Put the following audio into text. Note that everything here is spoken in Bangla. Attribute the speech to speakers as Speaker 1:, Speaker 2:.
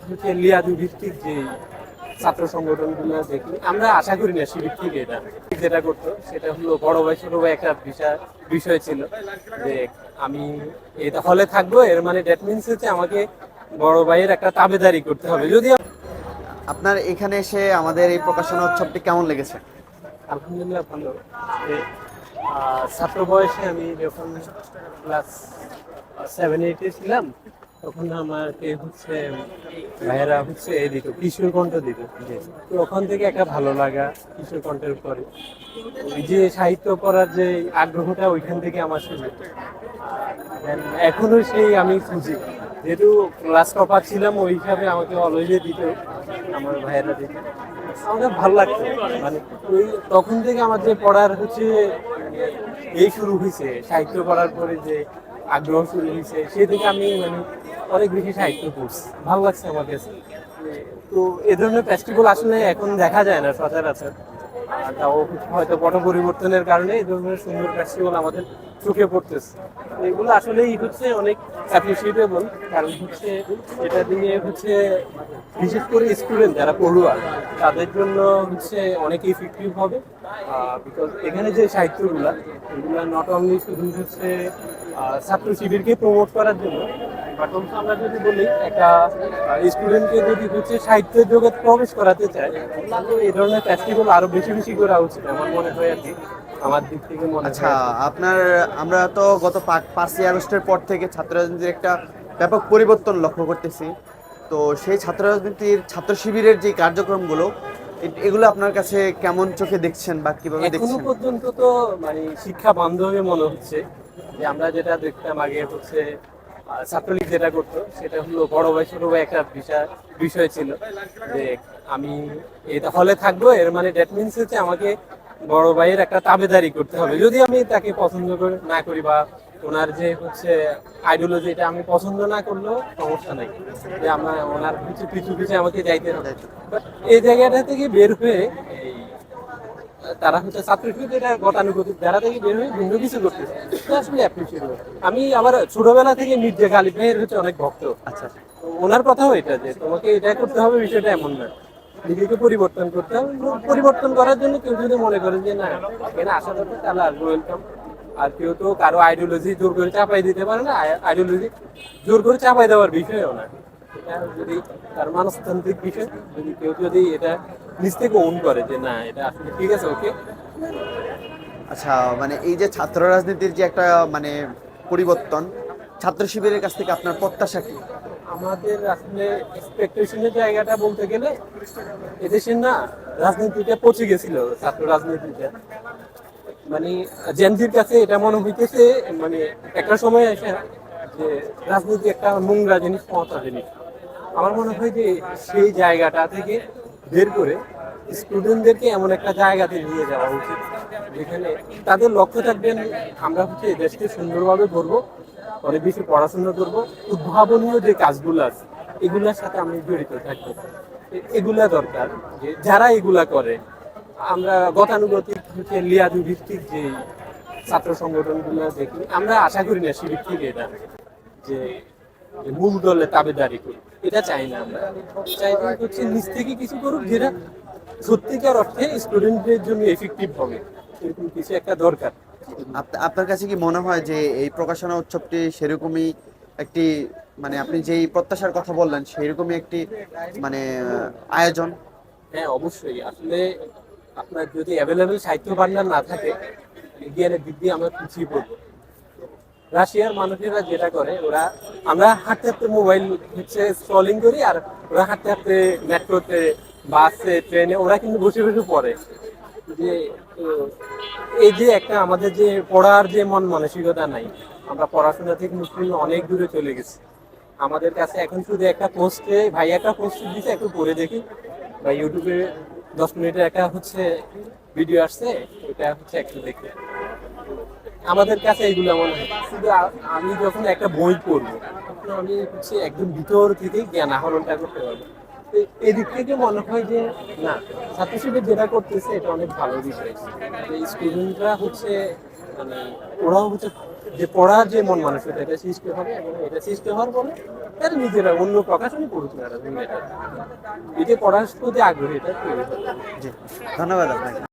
Speaker 1: হচ্ছে লিয়াজু ভিত্তিক যে ছাত্র সংগঠনগুলো দেখি, আমরা আশা করি না শিবির থেকে এটা যেটা করতো সেটা হলো বড় ভাই ছোট ভাই একটা বিষয় ছিল যে আমি এটা হলে থাকবো, এর মানে দ্যাট মিনস হচ্ছে আমাকে বড় ভাইয়ের একটা তাবেদারি করতে হবে। যদি
Speaker 2: আপনার এখানে এসে আমাদের এই প্রকাশনা উৎসবটি কেমন লেগেছে?
Speaker 1: আলহামদুলিল্লাহ ভালো। ছাত্র বয়সে আমি যখন ক্লাস 7-8 ছিলাম তখন আমাকে হচ্ছে ভাইয়েরা হচ্ছে এই দিত, কিশোর কণ্ঠ দিত। তো ওখান থেকে একটা ভালো লাগা কিশোর কণ্ঠের পরে ওই যে সাহিত্য পড়ার যে আগ্রহটা ওইখান থেকে আমার শুরু। এখনো সেই আমি খুঁজি, যেহেতু ক্লাস টপার ছিলাম ওই হিসাবে আমাকে অলওয়েজে দিত আমার ভাইয়েরা দিত। আমাকে ভালো লাগতো, মানে ওই তখন থেকে আমার যে পড়ার হচ্ছে এই শুরু হয়েছে, সাহিত্য পড়ার পরে যে আগ্রহ শুরু হয়েছে সে থেকে আমি মানে অনেক বেশি সাহিত্য পড়ছি, ভালো লাগছে আমার কাছে। তো এ ধরনের ফেস্টিভ্যাল আসলে এখন দেখা যায় না সচরাচর, তাও হয়তো পট পরিবর্তনের কারণে এই ধরনের সুন্দর ফেস্টিভ্যাল আমাদের চোখে পড়তেছে। এগুলো আসলেই হচ্ছে অনেক অ্যাপ্রিসিয়েটেবল, কারণ হচ্ছে এটা দিয়ে হচ্ছে বিশেষ করে স্টুডেন্ট যারা পড়ুয়া তাদের জন্য হচ্ছে অনেক ইফেক্টিভ হবে। বিকজ এখানে যে সাহিত্যগুলা এগুলা নট অনলি শুধু হচ্ছে ছাত্র শিবিরকে প্রমোট করার জন্য, বাট অলসো আমরা যদি বলি একটা স্টুডেন্টকে যদি হচ্ছে সাহিত্যের জগৎ প্রবেশ করাতে চায় তাহলে এই ধরনের ফেস্টিভ্যাল আরো বেশি বেশি করা উচিত আমার মনে হয় আর কি, আমার দিক থেকে মনে
Speaker 2: আচ্ছা,
Speaker 1: হয়।
Speaker 2: আপনার আমরা তো গত 5ই আগস্টের পর থেকে ছাত্র রাজনীতির একটা ব্যাপক পরিবর্তন লক্ষ্য করতেছি। তো সেই ছাত্র রাজনীতির ছাত্র শিবিরের যে কার্যক্রমগুলো এগুলো আপনার কাছে কেমন চোখে দেখছেন বা কিভাবে
Speaker 1: এখনো
Speaker 2: দেখছেন?
Speaker 1: পর্যন্ত তো মানে শিক্ষা বান্ধবী মনে হচ্ছে, যে আমরা যেটা দেখতাম আগে হচ্ছে ছাত্রলীগ যেটা করতো সেটা হলো বড় ভাই ছোট ভাই একটা বিষয় ছিল যে আমি এটা হলে থাকবো, এর মানে দ্যাট মিনস হচ্ছে আমাকে বড় ভাইয়ের একটা তাবেদারি করতে হবে। যদি আমি তাকে পছন্দ না করি বা ওনার যে হচ্ছে আইডিওলজি এটা আমি পছন্দ না করলেও সমস্যা নাই, যে আমরা ওনার পিছু পিছু আমাকে যাইতে হবে। বাট এই জায়গাটা থেকে বের হয়ে এই তারা হচ্ছে ছাত্রশিবির এটা গতানুগতিক ধারা থেকে বের হয়ে ভিন্ন কিছু করতেছে, এটা আসলে অ্যাপ্রিসিয়েবল। আমি আবার ছোটবেলা থেকে মির্জা গালিব ভাইয়ের হচ্ছে অনেক ভক্ত।
Speaker 2: আচ্ছা,
Speaker 1: তো ওনার কথাও এটা যে তোমাকে এটা করতে হবে, বিষয়টা এমন না, নিজেকে পরিবর্তন করতে হবে। পরিবর্তন করার জন্য কেউ যদি মনে করে যে না এখানে আসা দরকার তাহলে আসবো, ওয়েলকাম। আর কেউ তো কারো আইডিওলজি জোর করে চাপাই দিতে পারে না, আইডিওলজি জোর করে চাপাই দেওয়ার বিষয়ও না, এটা যদি তার মনস্তান্ত্রিক বিষয়, যদি কেউ যদি এটা নিজ থেকে ওন করে যে না এটা আসলে ঠিক আছে, ওকে।
Speaker 2: আচ্ছা, মানে এই যে ছাত্র রাজনীতির যে একটা মানে পরিবর্তন, ছাত্র শিবিরের কাছ থেকে আপনার প্রত্যাশা কি?
Speaker 1: আমাদের আসলে এক্সপেকটেশনের জায়গাটা বলতে গেলে এদেশের না রাজনীতিটা পচে গেছিল, ছাত্র রাজনীতিটা মানে জেনজির কাছে এটা মনে হইতেছে মানে একটা সময় এসে যে রাজনীতি একটা নোংরা জিনিস, পচা জিনিস। আমার মনে হয় যে সেই জায়গাটা থেকে বের করে স্টুডেন্টদেরকে এমন একটা জায়গাতে নিয়ে যাওয়া উচিত যেখানে তাদের লক্ষ্য থাকবেন আমরা হচ্ছে এই দেশকে সুন্দরভাবে গড়বো, অনেক বেশি পড়াশোনা করবো, উদ্ভাবনীয় যে কাজগুলো আছে এগুলোর সাথে আমি জড়িত থাকবো। এগুলা দরকার, যে যারা এগুলা করে আমরা গতানুগতিক হচ্ছে লিয়াজু ভিত্তিক যে ছাত্র সংগঠনগুলো দেখি, আমরা আশা করি না শিবির থেকে এটা যে যে মূল দলে তাবেদারি করি, এটা চাই না। আমরা চাই যে হচ্ছে নিজ থেকে কিছু করুক যেটা সত্যিকার অর্থে স্টুডেন্টদের জন্য এফেক্টিভ হবে, এরকম কিছু একটা দরকার।
Speaker 2: আপনার কাছে কি মনে হয় যে এই প্রকাশনা উৎসবটি সেরকমই একটি মানে আপনি যেই প্রত্যাশার কথা বললেন সেরকমই একটি মানে আয়োজন?
Speaker 1: হ্যাঁ অবশ্যই, আসলে আপনার যদি অ্যাভেলেবেল সাহিত্য ভান্ডার না থাকে বিজ্ঞানের দিক দিয়ে আমরা পিছিয়ে পড়বো। রাশিয়ার মানুষেরা যেটা করে, ওরা আমরা হাঁটতে হাঁটতে মোবাইল হচ্ছে স্ক্রলিং করি, আর ওরা হাঁটতে হাঁটতে মেট্রোতে বাসে ট্রেনে ওরা কিন্তু বসে বসে পড়ে। যে এই যে একটা আমাদের যে পড়ার যে মন মানসিকতা নাই, আমরা পড়াশোনা থেকে মুসলিম অনেক দূরে চলে গেছি। আমাদের কাছে এখন শুধু একটা পোস্টে ভাই একটা পোস্ট দিচ্ছে একটু পড়ে দেখি, বা ইউটিউবে 10 মিনিটের একটা হচ্ছে ভিডিও আসছে ওটা হচ্ছে একটু দেখি, আমাদের কাছে এইগুলো মনে হয়। শুধু আমি যখন একটা বই পড়বো তখন আমি হচ্ছে একদম ভিতর থেকে জ্ঞান আহরণটা করতে পারবো। তো এদিক থেকে মনে হয় যে না, ছাত্র শিবির যেটা করতেছে এটা অনেক ভালো বিষয়। স্টুডেন্টরা হচ্ছে মানে ওরাও হচ্ছে যে পড়ার যে মন মানসিকতা এটা সৃষ্টি হবে এবং এটা সৃষ্টি হওয়ার পরে এরা নিজেরা অন্য প্রকাশনী পড়ুক না এটা, এই যে পড়ার প্রতি আগ্রহী এটা তৈরি হবে।
Speaker 2: জি, ধন্যবাদ আপনাকে।